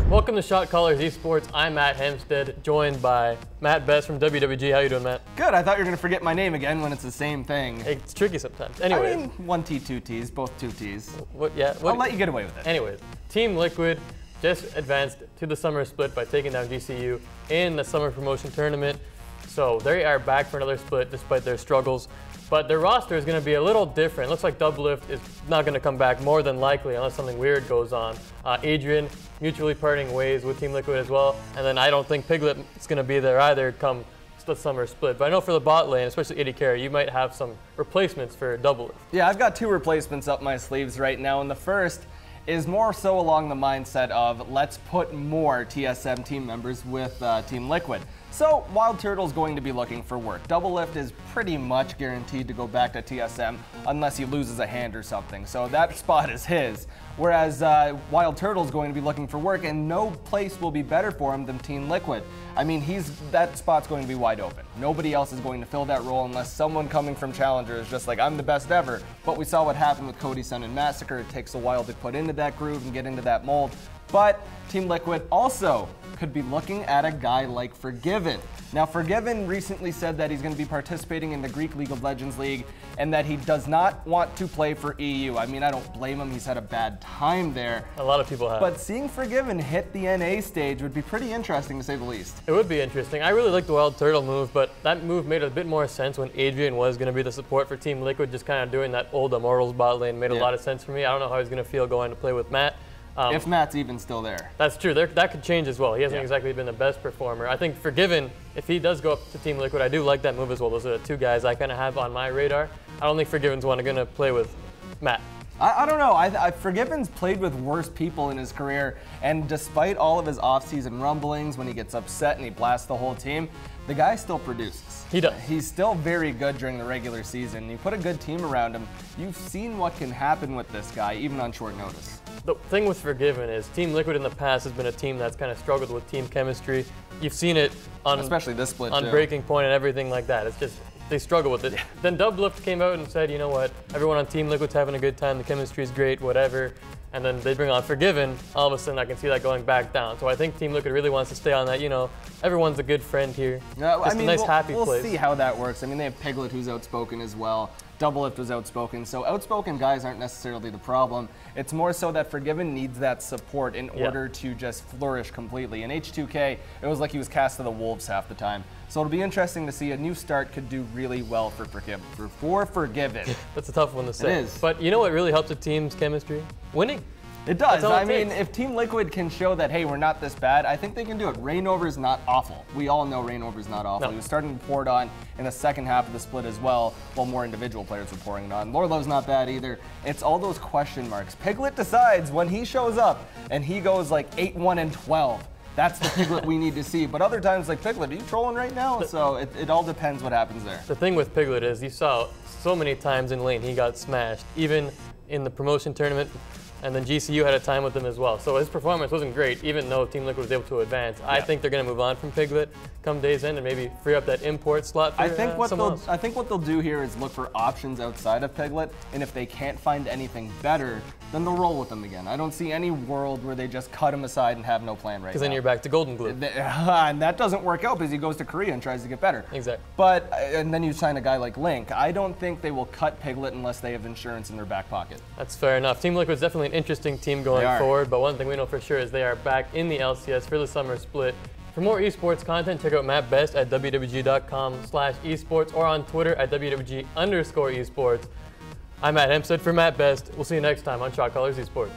Welcome to Shot Callers Esports. I'm Matt Hempstead, joined by Matt Best from WWG. How you doing, Matt? Good. I thought you were going to forget my name again when it's the same thing. It's tricky sometimes. Anyways. I mean, one T, two T's, both two T's. I'll let you get away with it. Anyways, Team Liquid just advanced to the summer split by taking down GCU in the summer promotion tournament. So they are back for another split despite their struggles. But their roster is going to be a little different. Looks like Doublelift is not going to come back more than likely unless something weird goes on. Adrian mutually parting ways with Team Liquid as well. And then I don't think Piglet is going to be there either come the summer split. But I know for the bot lane, especially AD carry, you might have some replacements for Doublelift. Yeah, I've got two replacements up my sleeves right now. And the first is more so along the mindset of let's put more TSM team members with Team Liquid. So Wild Turtle's going to be looking for work. Doublelift is pretty much guaranteed to go back to TSM unless he loses a hand or something. So that spot is his. Whereas Wild Turtle's going to be looking for work, and no place will be better for him than Team Liquid. I mean, that spot's going to be wide open. Nobody else is going to fill that role unless someone coming from Challenger is just like, I'm the best ever. But we saw what happened with Cody Sun and Massacre. It takes a while to put into that groove and get into that mold. But Team Liquid also could be looking at a guy like Forgiven. Now, Forgiven recently said that he's going to be participating in the Greek League of Legends League and that he does not want to play for EU. I mean, I don't blame him. He's had a bad time there. A lot of people have. But seeing Forgiven hit the NA stage would be pretty interesting, to say the least. It would be interesting. I really like the Wild Turtle move, but that move made a bit more sense when Adrian was going to be the support for Team Liquid. Just kind of doing that old Immortals bot lane made a lot of sense for me. I don't know how he's going to feel going to play with Matt. If Matt's even still there. That's true. That could change as well. He hasn't exactly been the best performer. I think Forgiven, if he does go up to Team Liquid, I do like that move as well. Those are the two guys I kind of have on my radar. I don't think Forgiven's going to play with Matt. I don't know. Forgiven's played with worse people in his career, and despite all of his off-season rumblings, when he gets upset and he blasts the whole team, the guy still produces. He does. He's still very good during the regular season. You put a good team around him, you've seen what can happen with this guy, even on short notice. The thing with Forgiven is Team Liquid in the past has been a team that's kind of struggled with team chemistry. You've seen it on especially this split on Breaking Point and everything like that. It's just they struggle with it. Yeah. Then Doublelift came out and said, you know what, everyone on Team Liquid's having a good time, the chemistry's great, whatever. And then they bring on Forgiven, all of a sudden I can see that going back down. So I think Team Liquid really wants to stay on that, you know, everyone's a good friend here. Just a nice, happy place. We'll see how that works. I mean, they have Piglet, who's outspoken as well. Doublelift was outspoken, so outspoken guys aren't necessarily the problem. It's more so that Forgiven needs that support in order to just flourish completely. In H2K, it was like he was cast to the wolves half the time. So it'll be interesting to see. A new start could do really well for Forgiven. That's a tough one to say. It is. But you know what really helps a team's chemistry? Winning. It does. I mean, if Team Liquid can show that, hey, we're not this bad, I think they can do it. Reignover's not awful. We all know Reignover's not awful. No. He was starting to pour it on in the second half of the split as well, while more individual players were pouring it on. Lorlo's not bad either. It's all those question marks. Piglet decides when he shows up and he goes like 8-1 and 12. That's the Piglet we need to see. But other times, like, Piglet, are you trolling right now? So it all depends what happens there. The thing with Piglet is you saw so many times in lane he got smashed, even in the promotion tournament. And then GCU had a time with him as well. So his performance wasn't great, even though Team Liquid was able to advance. Yeah. I think they're going to move on from Piglet come day's end and maybe free up that import slot for I think what they'll do here is look for options outside of Piglet, and if they can't find anything better, then they'll roll with them again. I don't see any world where they just cut him aside and have no plan right now. Because then you're back to Golden Glue. And that doesn't work out because he goes to Korea and tries to get better. Exactly. But, and then you sign a guy like Link. I don't think they will cut Piglet unless they have insurance in their back pocket. That's fair enough. Team Liquid's definitely an interesting team going forward, but one thing we know for sure is they are back in the LCS for the summer split. For more esports content, check out Matt Best at wwg.com/esports or on Twitter at wwg_esports. I'm Matt Hempstead for Matt Best. We'll see you next time on Shot Callers Esports.